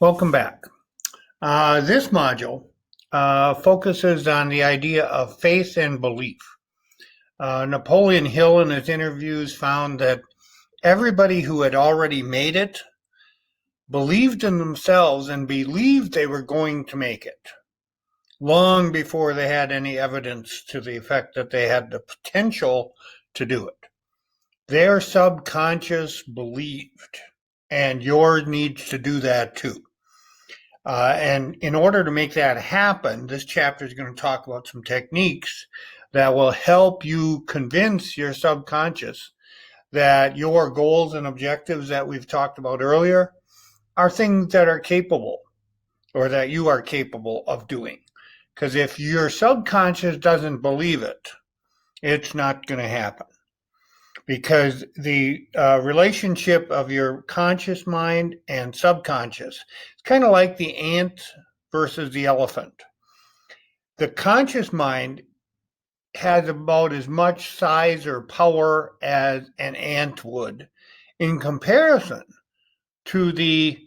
Welcome back. This module focuses on the idea of faith and belief. Napoleon Hill in his interviews found that everybody who had already made it believed in themselves and believed they were going to make it long before they had any evidence to the effect that they had the potential to do it. Their subconscious believed, and yours needs to do that too. And in order to make that happen, this chapter is going to talk about some techniques that will help you convince your subconscious that your goals and objectives that we've talked about earlier are things that are capable or that you are capable of doing. Because if your subconscious doesn't believe it, it's not going to happen. Because the relationship of your conscious mind and subconscious is kind of like the ant versus the elephant. The conscious mind has about as much size or power as an ant would in comparison to the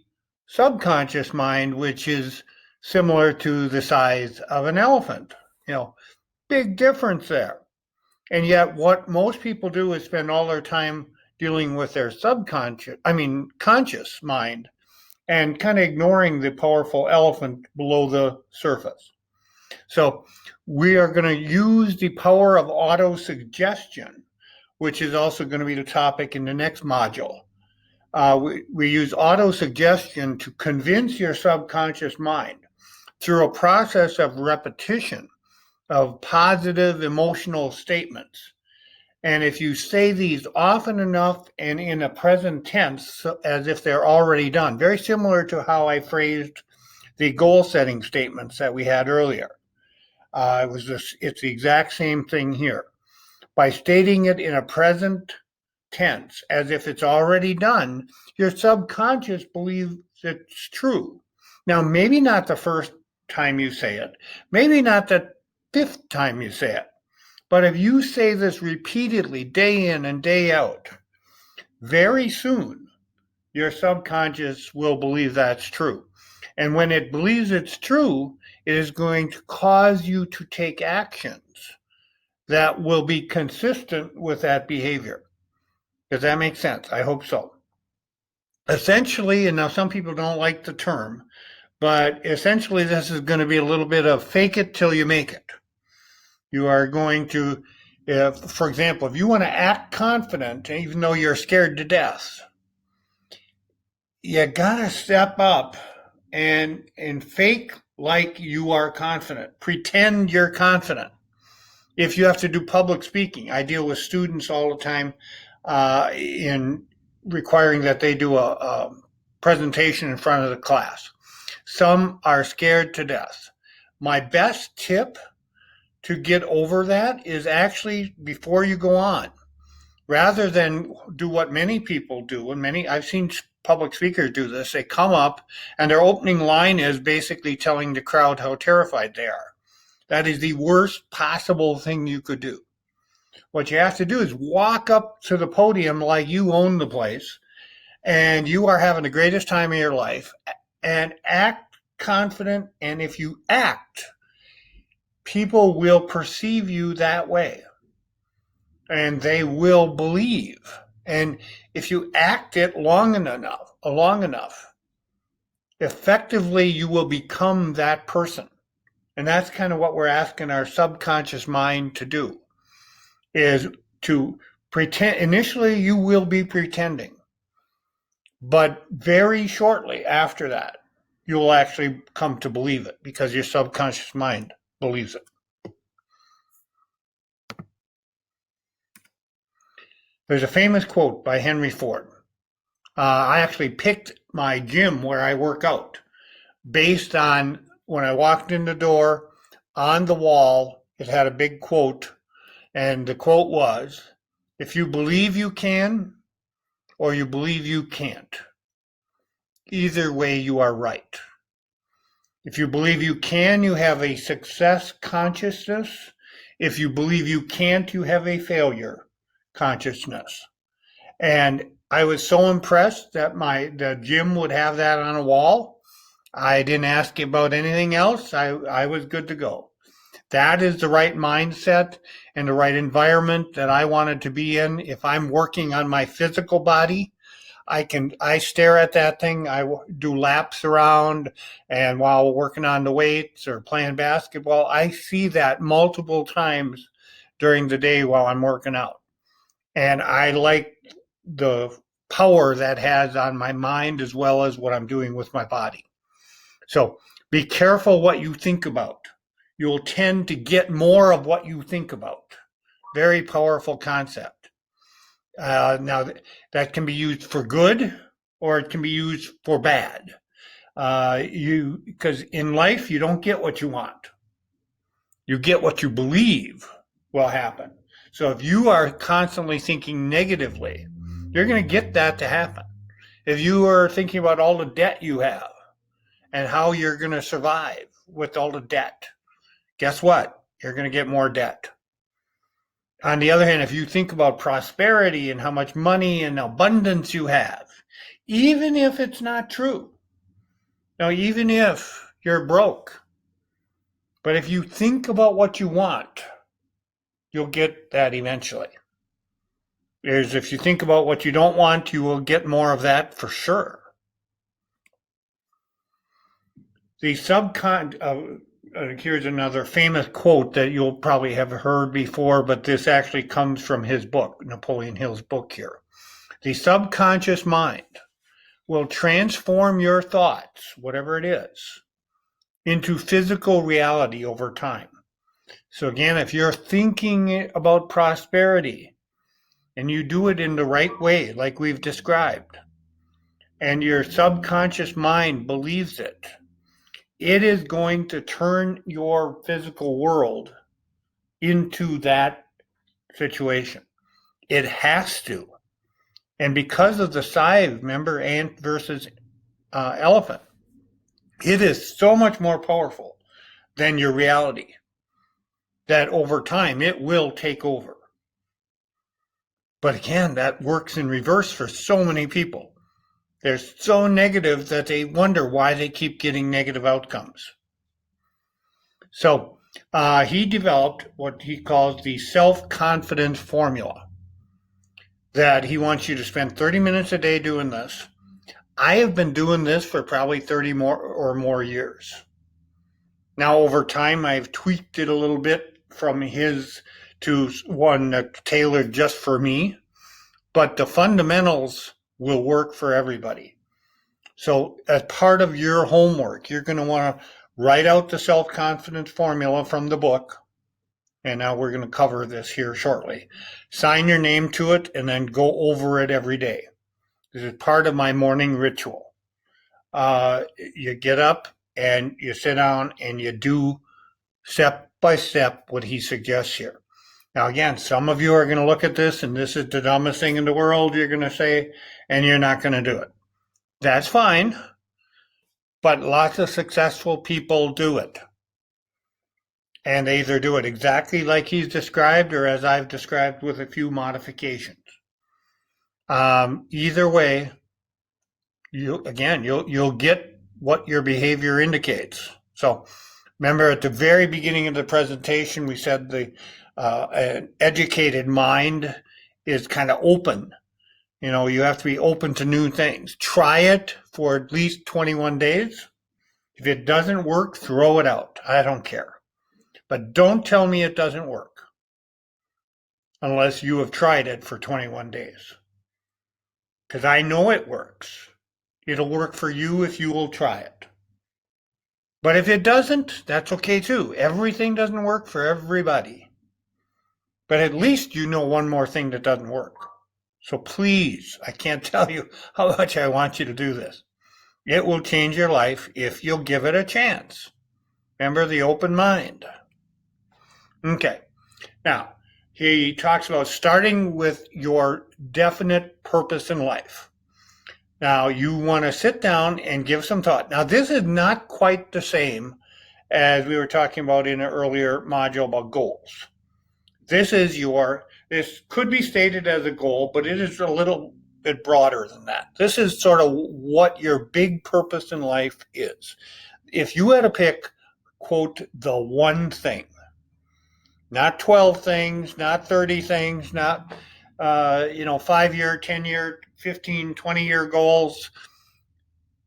subconscious mind, which is similar to the size of an elephant. Big difference there. And yet what most people do is spend all their time dealing with their conscious mind and kind of ignoring the powerful elephant below the surface. So we are going to use the power of autosuggestion, which is also going to be the topic in the next module. We use autosuggestion to convince your subconscious mind through a process of repetition of positive emotional statements. And if you say these often enough and in a present tense, as if they're already done, very similar to how I phrased the goal setting statements that we had earlier. It's the exact same thing here. By stating it in a present tense, as if it's already done, your subconscious believes it's true. Now, maybe not the first time you say it, maybe not the fifth time you say it. But if you say this repeatedly, day in and day out, very soon your subconscious will believe that's true. And when it believes it's true, it is going to cause you to take actions that will be consistent with that behavior. Does that make sense? I hope so. Essentially, and now some people don't like the term, but essentially this is going to be a little bit of fake it till you make it. You are going to, for example, if you want to act confident, even though you're scared to death, you got to step up and fake like you are confident. Pretend you're confident. If you have to do public speaking, I deal with students all the time in requiring that they do a presentation in front of the class. Some are scared to death. My best tip to get over that is actually before you go on, rather than do what many people do, and I've seen public speakers do this. They come up and their opening line is basically telling the crowd how terrified they are. That is the worst possible thing you could do. What you have to do is walk up to the podium like you own the place and you are having the greatest time of your life, and act confident. And if you act, people will perceive you that way and they will believe. And if you act it long enough, effectively you will become that person. And that's kind of what we're asking our subconscious mind to do, is to pretend. Initially you will be pretending, but very shortly after that you will actually come to believe it because your subconscious mind believes it. There's a famous quote by Henry Ford. I actually picked my gym where I work out based on when I walked in the door, on the wall, it had a big quote. And the quote was, if you believe you can or you believe you can't, either way you are right. If you believe you can, you have a success consciousness. If you believe you can't, you have a failure consciousness. And I was so impressed that the gym would have that on a wall I didn't ask about anything else. I was good to go. That is the right mindset and the right environment that I wanted to be in. If I'm working on my physical body, I stare at that thing. Do laps around, and while working on the weights or playing basketball, I see that multiple times during the day while I'm working out. And I like the power that has on my mind as well as what I'm doing with my body. So be careful what you think about. You'll tend to get more of what you think about. Very powerful concept. Now, that can be used for good or it can be used for bad. Because in life, you don't get what you want. You get what you believe will happen. So if you are constantly thinking negatively, you're going to get that to happen. If you are thinking about all the debt you have and how you're going to survive with all the debt, guess what? You're going to get more debt. On the other hand, if you think about prosperity and how much money and abundance you have, even if it's not true, now, even if you're broke, but if you think about what you want, you'll get that eventually. Whereas if you think about what you don't want, you will get more of that for sure. Here's another famous quote that you'll probably have heard before, but this actually comes from his book, Napoleon Hill's book here. The subconscious mind will transform your thoughts, whatever it is, into physical reality over time. So again, if you're thinking about prosperity and you do it in the right way, like we've described, and your subconscious mind believes it, it is going to turn your physical world into that situation. It has to. And because of the size, remember, ant versus elephant, it is so much more powerful than your reality that over time it will take over. But again, that works in reverse for so many people. They're so negative that they wonder why they keep getting negative outcomes. So he developed what he calls the self-confidence formula, that he wants you to spend 30 minutes a day doing this. I have been doing this for probably 30 more years. Now, over time, I've tweaked it a little bit from his to one tailored just for me, but the fundamentals will work for everybody. So as part of your homework, you're going to want to write out the self-confidence formula from the book. And now we're going to cover this here shortly. Sign your name to it and then go over it every day. This is part of my morning ritual. You get up and you sit down and you do step by step what he suggests here. Now, again, some of you are going to look at this and this is the dumbest thing in the world, you're going to say, and you're not going to do it. That's fine, but lots of successful people do it. And they either do it exactly like he's described or as I've described with a few modifications. Either way, you'll get what your behavior indicates. So remember at the very beginning of the presentation, we said an educated mind is kind of open. You know, you have to be open to new things. Try it for at least 21 days. If it doesn't work, throw it out. I don't care. But don't tell me it doesn't work unless you have tried it for 21 days. Because I know it works. It'll work for you if you will try it. But if it doesn't, that's okay too. Everything doesn't work for everybody. But at least you know one more thing that doesn't work. So please, I can't tell you how much I want you to do this. It will change your life if you'll give it a chance. Remember the open mind. Okay. Now, he talks about starting with your definite purpose in life. Now, you want to sit down and give some thought. Now, this is not quite the same as we were talking about in an earlier module about goals. This could be stated as a goal, but it is a little bit broader than that. This is sort of what your big purpose in life is. If you had to pick, quote, the one thing, not 12 things, not 30 things, not 5-year, 10-year, 15, 20-year goals,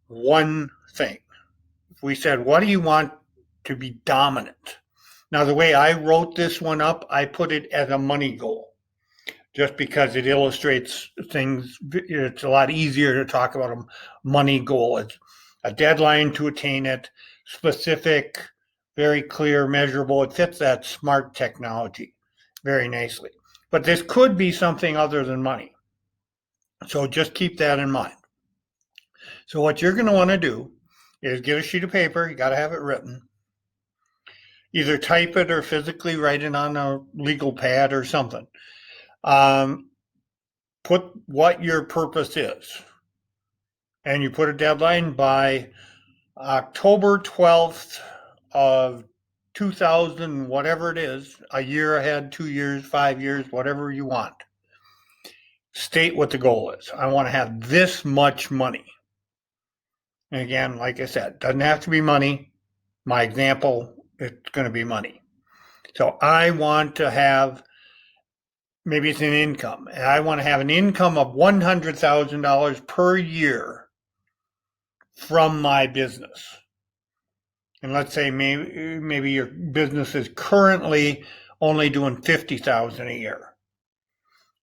one thing. If we said, what do you want to be dominant? Now, the way I wrote this one up, I put it as a money goal, just because it illustrates things. It's a lot easier to talk about a money goal. It's a deadline to attain it, specific, very clear, measurable. It fits that SMART technology very nicely. But this could be something other than money. So just keep that in mind. So what you're going to want to do is get a sheet of paper. You got to have it written. Either type it or physically write it on a legal pad or something. Put what your purpose is. And you put a deadline by October 12th of 2000, whatever it is, a year ahead, 2 years, 5 years, whatever you want. State what the goal is. I want to have this much money. And again, like I said, doesn't have to be money. My example, it's going to be money. So I want to have, maybe it's an income. And I want to have an income of $100,000 per year from my business. And let's say maybe your business is currently only doing $50,000 a year.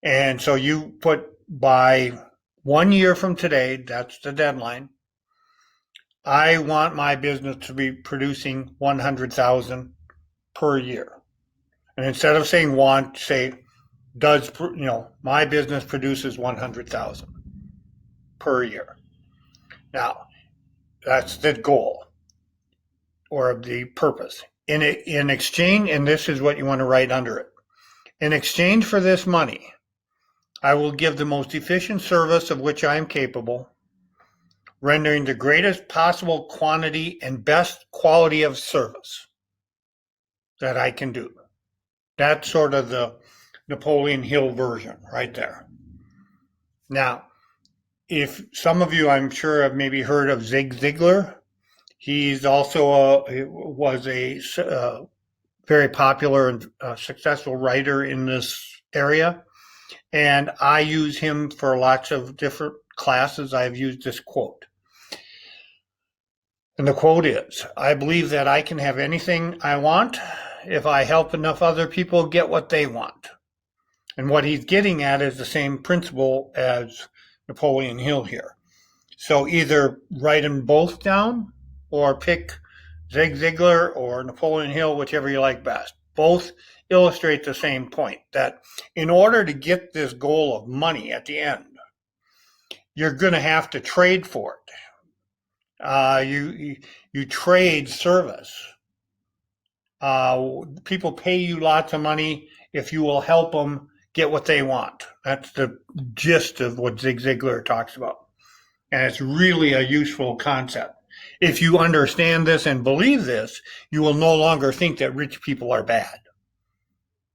And so you put by 1 year from today, that's the deadline. I want my business to be producing $100,000 per year. And instead of saying want, say my business produces $100,000 per year. Now, that's the goal or the purpose. In exchange, and this is what you want to write under it. In exchange for this money, I will give the most efficient service of which I am capable, rendering the greatest possible quantity and best quality of service that I can do. That's sort of the Napoleon Hill version right there. Now, if some of you, I'm sure, have maybe heard of Zig Ziglar. He's also was a very popular and successful writer in this area. And I use him for lots of different classes. I've used this quote. And the quote is, I believe that I can have anything I want if I help enough other people get what they want. And what he's getting at is the same principle as Napoleon Hill here. So either write them both down or pick Zig Ziglar or Napoleon Hill, whichever you like best. Both illustrate the same point, that in order to get this goal of money at the end, you're going to have to trade for it. You trade service. People pay you lots of money if you will help them get what they want. That's the gist of what Zig Ziglar talks about. And it's really a useful concept. If you understand this and believe this, you will no longer think that rich people are bad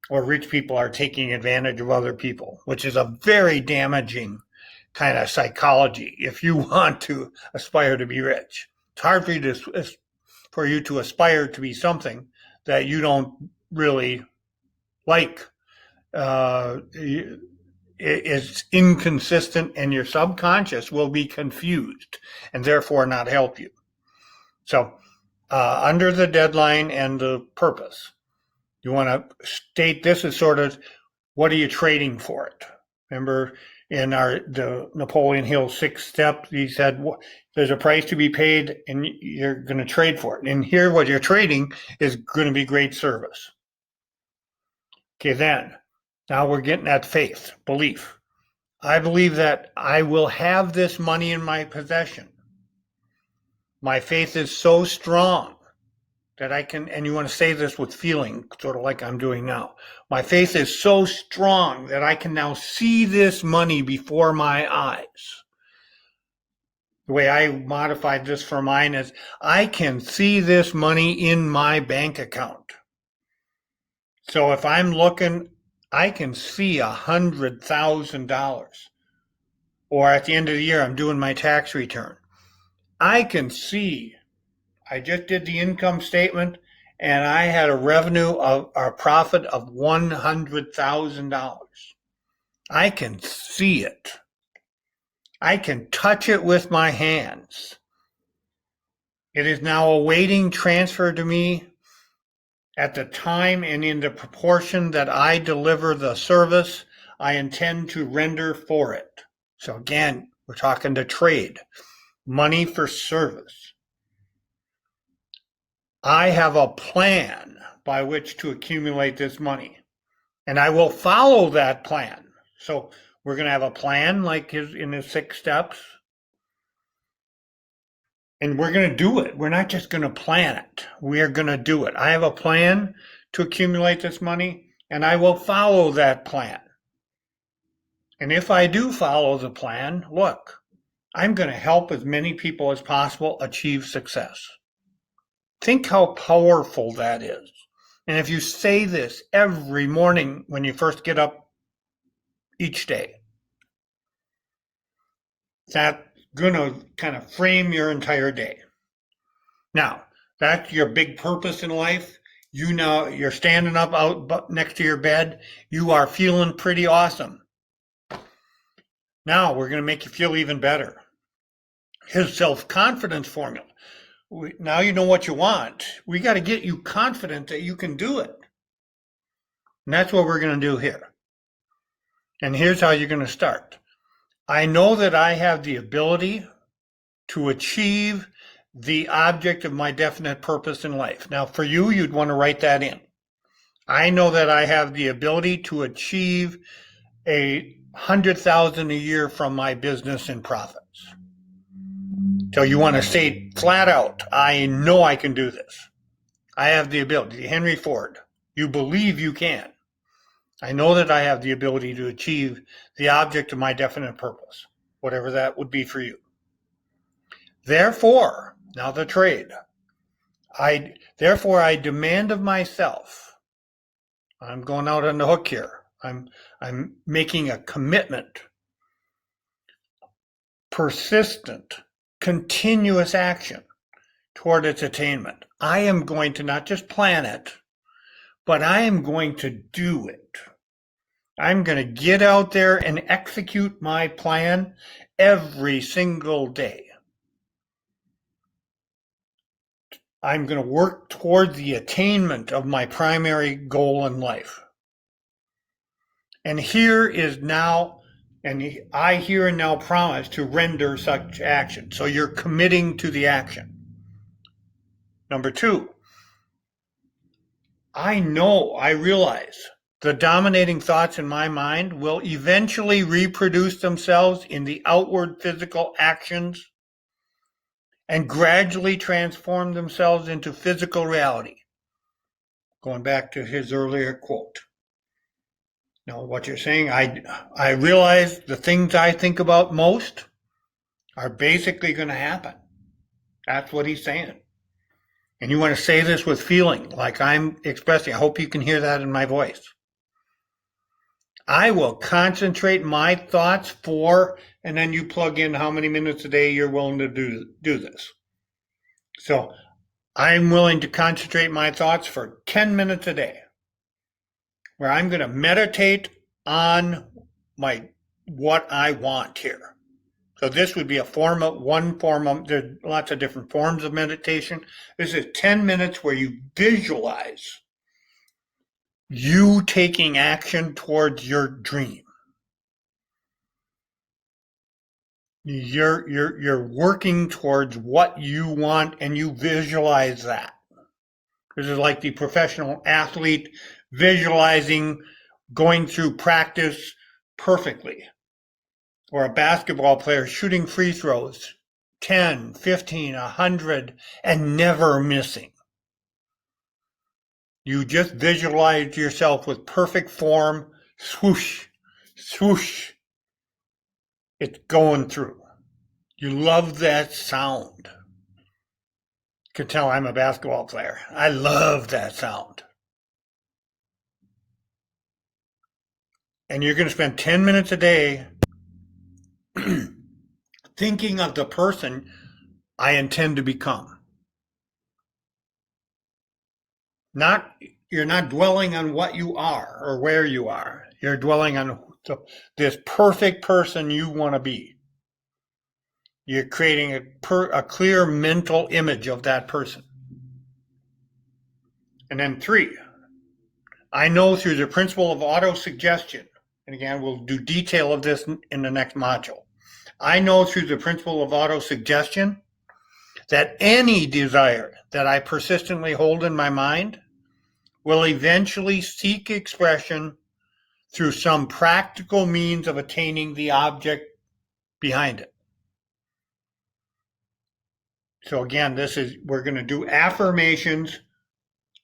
or rich people are taking advantage of other people, which is a very damaging kind of psychology if you want to aspire to be rich. It's hard for you to aspire to be something that you don't really like. It's inconsistent, and your subconscious will be confused and therefore not help you. So under the deadline and the purpose, you want to state this as sort of, what are you trading for it? Remember in the Napoleon Hill 6 step, he said, there's a price to be paid and you're going to trade for it. And here what you're trading is going to be great service. Okay, then, now we're getting at faith, belief. I believe that I will have this money in my possession. My faith is so strong that I can, and you want to say this with feeling, sort of like I'm doing now. My faith is so strong that I can now see this money before my eyes. The way I modified this for mine is, I can see this money in my bank account. So if I'm looking, I can see $100,000 or at the end of the year, I'm doing my tax return. I can see, I just did the income statement and I had a revenue of a profit of $100,000. I can see it. I can touch it with my hands. It is now awaiting transfer to me at the time and in the proportion that I deliver the service I intend to render for it. So again, we're talking to trade, money for service. I have a plan by which to accumulate this money, and I will follow that plan. So we're going to have a plan like in his 6 steps, and we're going to do it. We're not just going to plan it. We are going to do it. I have a plan to accumulate this money, and I will follow that plan. And if I do follow the plan, look, I'm going to help as many people as possible achieve success. Think how powerful that is. And if you say this every morning when you first get up each day, that's going to kind of frame your entire day. Now, that's your big purpose in life. You know, you're standing up out next to your bed. You are feeling pretty awesome. Now we're going to make you feel even better. His self-confidence formula. Now you know what you want. We got to get you confident that you can do it. And that's what we're going to do here. And here's how you're going to start. I know that I have the ability to achieve the object of my definite purpose in life. Now, for you, you'd want to write that in. I know that I have the ability to achieve $100,000 a year from my business and profits. So you want to say flat out, I know I can do this. I have the ability. Henry Ford, you believe you can. I know that I have the ability to achieve the object of my definite purpose, whatever that would be for you. Therefore, now the trade. Therefore, I demand of myself. I'm going out on the hook here. I'm making a commitment. Persistent, continuous action toward its attainment. I am going to not just plan it, but I am going to do it. I'm going to get out there and execute my plan every single day. I'm going to work toward the attainment of my primary goal in life. And here is now, and I here and now promise to render such action. So you're committing to the action. Number 2, I realize the dominating thoughts in my mind will eventually reproduce themselves in the outward physical actions and gradually transform themselves into physical reality. Going back to his earlier quote. Now, what you're saying, I realize the things I think about most are basically going to happen. That's what he's saying. And you want to say this with feeling, like I'm expressing. I hope you can hear that in my voice. I will concentrate my thoughts for, and then you plug in how many minutes a day you're willing to do this. So I'm willing to concentrate my thoughts for 10 minutes a day, where I'm going to meditate on what I want here. So this would be there's lots of different forms of meditation. This is 10 minutes where you visualize you taking action towards your dream. You're working towards what you want and you visualize that. This is like the professional athlete visualizing going through practice perfectly. Or a basketball player shooting free throws, 10, 15, 100, and never missing. You just visualize yourself with perfect form, swoosh, swoosh. It's going through. You love that sound. You can tell I'm a basketball player. I love that sound. And you're going to spend 10 minutes a day thinking of the person I intend to become. You're not dwelling on what you are or where you are. You're dwelling on this perfect person you want to be. You're creating a clear mental image of that person. And then 3, I know through the principle of autosuggestion, and again, we'll do detail of this in the next module. I know through the principle of autosuggestion that any desire that I persistently hold in my mind will eventually seek expression through some practical means of attaining the object behind it. So again, we're going to do affirmations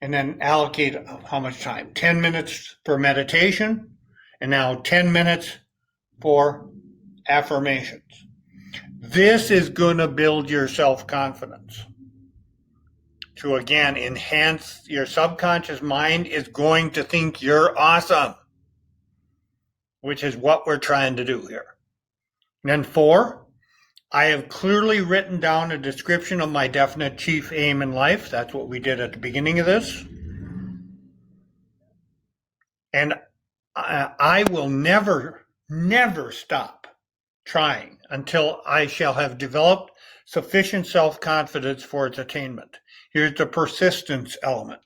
and then allocate how much time? 10 minutes for meditation, and now 10 minutes for affirmations. This is going to build your self-confidence. To again enhance your subconscious mind is going to think you're awesome, which is what we're trying to do here. And then 4, I have clearly written down a description of my definite chief aim in life. That's what we did at the beginning of this. And I will never stop trying until I shall have developed sufficient self-confidence for its attainment. Here's the persistence element.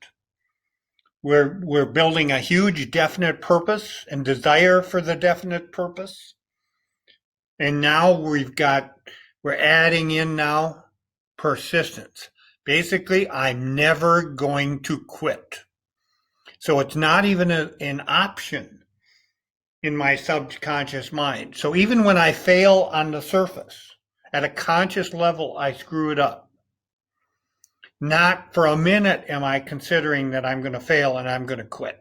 We're building a huge definite purpose and desire for the definite purpose. And now we're adding in now persistence. Basically, I'm never going to quit. So it's not even an option in my subconscious mind. So even when I fail on the surface, at a conscious level, I screw it up. Not for a minute am I considering that I'm going to fail and I'm going to quit.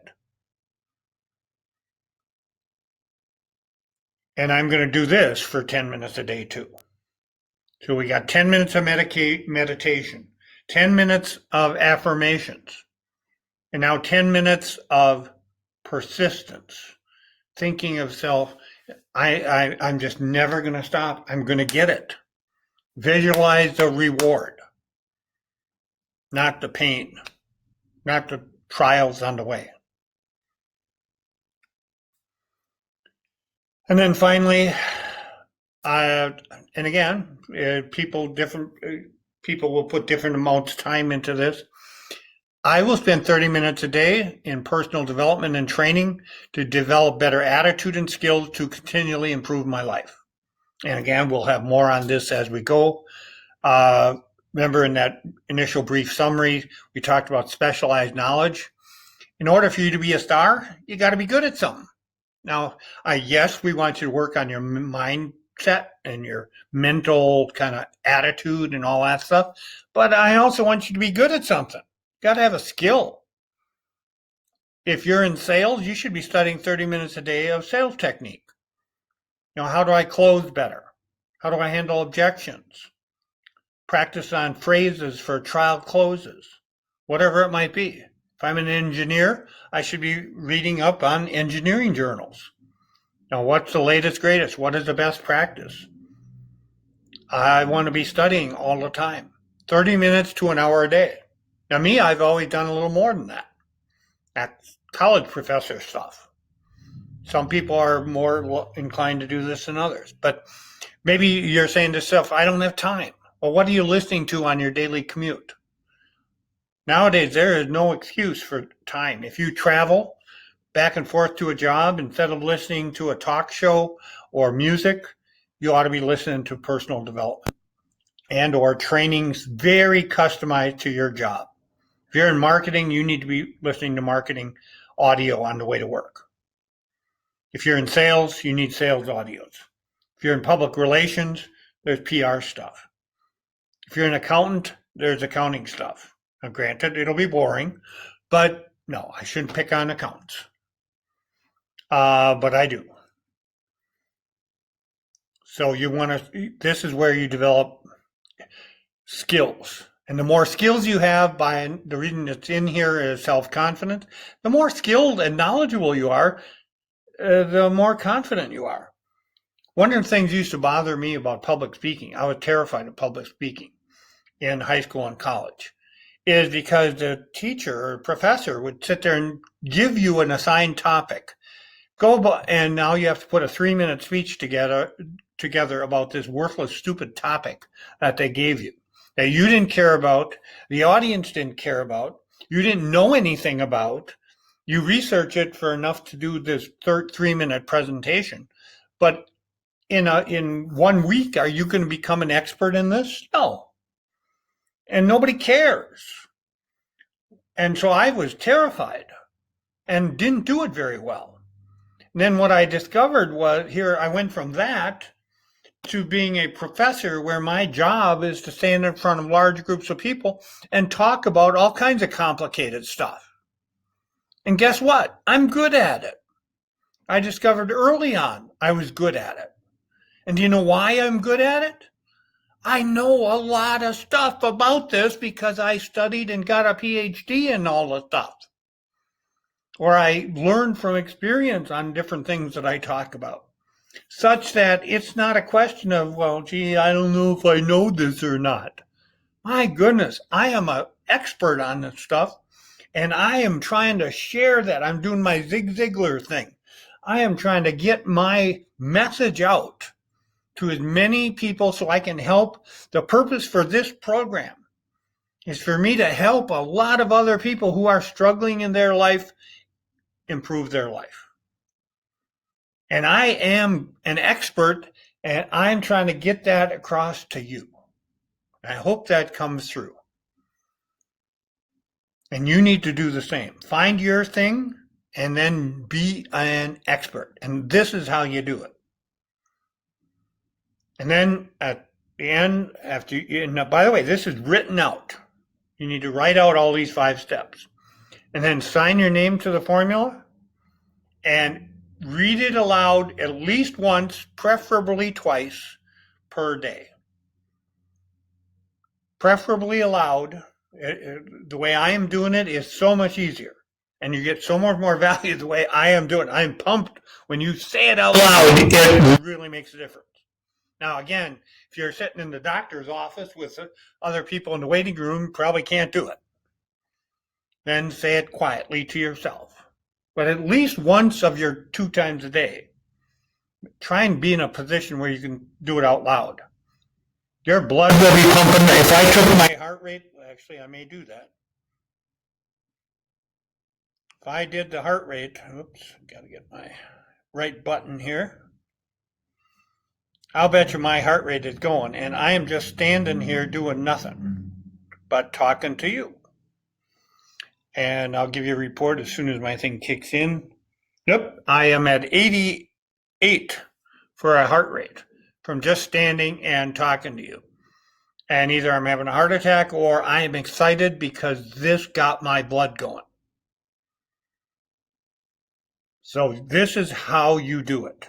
And I'm going to do this for 10 minutes a day too. So we got 10 minutes of meditation, 10 minutes of affirmations, and now 10 minutes of persistence, thinking of self. I'm just never going to stop. I'm going to get it. Visualize the reward, not the pain, not the trials on the way. And then finally, and again, people will put different amounts of time into this. I will spend 30 minutes a day in personal development and training to develop better attitude and skills to continually improve my life. And again, we'll have more on this as we go. Remember in that initial brief summary, we talked about specialized knowledge. In order for you to be a star, you got to be good at something. Now, yes, we want you to work on your mindset and your mental kind of attitude and all that stuff, but I also want you to be good at something. You got to have a skill. If you're in sales, you should be studying 30 minutes a day of sales technique. How do I close better? How do I handle objections? Practice on phrases for trial closes, whatever it might be. If I'm an engineer, I should be reading up on engineering journals. Now, what's the latest, greatest? What is the best practice? I want to be studying all the time, 30 minutes to an hour a day. Now, me, I've always done a little more than that. That's college professor stuff. Some people are more inclined to do this than others. But maybe you're saying to yourself, I don't have time. Well, what are you listening to on your daily commute? Nowadays, there is no excuse for time. If you travel back and forth to a job, instead of listening to a talk show or music, you ought to be listening to personal development and or trainings very customized to your job. If you're in marketing, you need to be listening to marketing audio on the way to work. If you're in sales, you need sales audios. If you're in public relations, there's PR stuff. If you're an accountant, there's accounting stuff. Now, granted, it'll be boring, but no, I shouldn't pick on accountants. But I do. So this is where you develop skills. And the more skills you have, by the reason it's in here is self-confidence, the more skilled and knowledgeable you are, the more confident you are. One of the things used to bother me about public speaking, I was terrified of public speaking in high school and college, is because the teacher or professor would sit there and give you an assigned topic. And now you have to put a 3-minute speech together about this worthless, stupid topic that they gave you, that you didn't care about, the audience didn't care about, you didn't know anything about. You research it for enough to do this 3-minute presentation, but in 1 week, are you going to become an expert in this? No. And nobody cares. And so I was terrified and didn't do it very well. And then what I discovered was I went from that to being a professor where my job is to stand in front of large groups of people and talk about all kinds of complicated stuff. And guess what? I'm good at it. I discovered early on I was good at it. And do you know why I'm good at it? I know a lot of stuff about this because I studied and got a PhD in all the stuff. Or I learned from experience on different things that I talk about. Such that it's not a question of, well, gee, I don't know if I know this or not. My goodness, I am an expert on this stuff, and I am trying to share that. I'm doing my Zig Ziglar thing. I am trying to get my message out to as many people so I can help. The purpose for this program is for me to help a lot of other people who are struggling in their life improve their life. And I am an expert, and I'm trying to get that across to you. I hope that comes through. And you need to do the same. Find your thing and then be an expert. And this is how you do it. And then at the end, by the way, this is written out. You need to write out all these 5 steps. And then sign your name to the formula and read it aloud at least once, preferably twice per day. Preferably aloud. The way I am doing it is so much easier. And you get so much more value the way I am doing it. I'm pumped when you say it out loud. It really makes a difference. Now, again, if you're sitting in the doctor's office with other people in the waiting room, you probably can't do it. Then say it quietly to yourself. But at least once of your 2 times a day, try and be in a position where you can do it out loud. Your blood will be pumping. If I took my heart rate, actually, I may do that. If I did the heart rate, oops, got to get my right button here. I'll bet you my heart rate is going, and I am just standing here doing nothing but talking to you. And I'll give you a report as soon as my thing kicks in. Yep, I am at 88 for a heart rate from just standing and talking to you. And either I'm having a heart attack or I am excited because this got my blood going. So this is how you do it.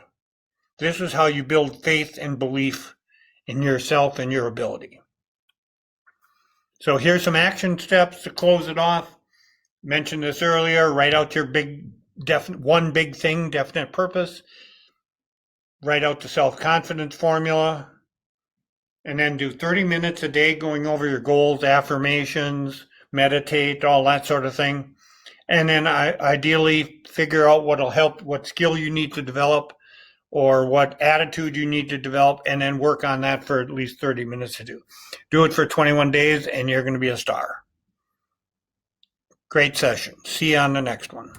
This is how you build faith and belief in yourself and your ability. So here's some action steps to close it off. Mentioned this earlier. Write out your one big thing, definite purpose. Write out the self-confidence formula. And then do 30 minutes a day going over your goals, affirmations, meditate, all that sort of thing. And then ideally figure out what'll help, what skill you need to develop or what attitude you need to develop, and then work on that for at least 30 minutes to do. Do it for 21 days and you're going to be a star. Great session. See you on the next one.